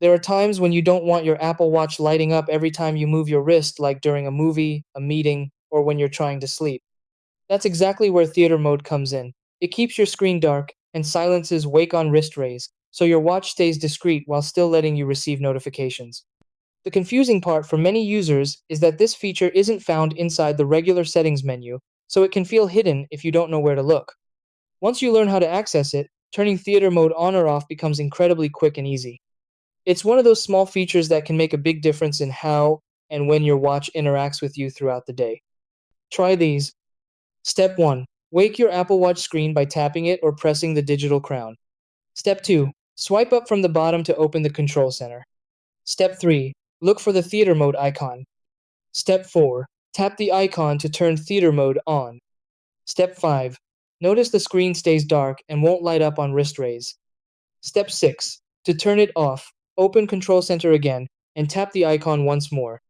There are times when you don't want your Apple Watch lighting up every time you move your wrist, like during a movie, a meeting, or when you're trying to sleep. That's exactly where theater mode comes in. It keeps your screen dark and silences wake on wrist rays, so your watch stays discreet while still letting you receive notifications. The confusing part for many users is that this feature isn't found inside the regular settings menu, so it can feel hidden if you don't know where to look. Once you learn how to access it, turning theater mode on or off becomes incredibly quick and easy. It's one of those small features that can make a big difference in how and when your watch interacts with you throughout the day. Try these. Step 1. Wake your Apple Watch screen by tapping it or pressing the digital crown. Step 2. Swipe up from the bottom to open the control center. Step 3. Look for the theater mode icon. Step 4. Tap the icon to turn theater mode on. Step 5. Notice the screen stays dark and won't light up on wrist rays. Step 6. To turn it off, open Control Center again and tap the icon once more.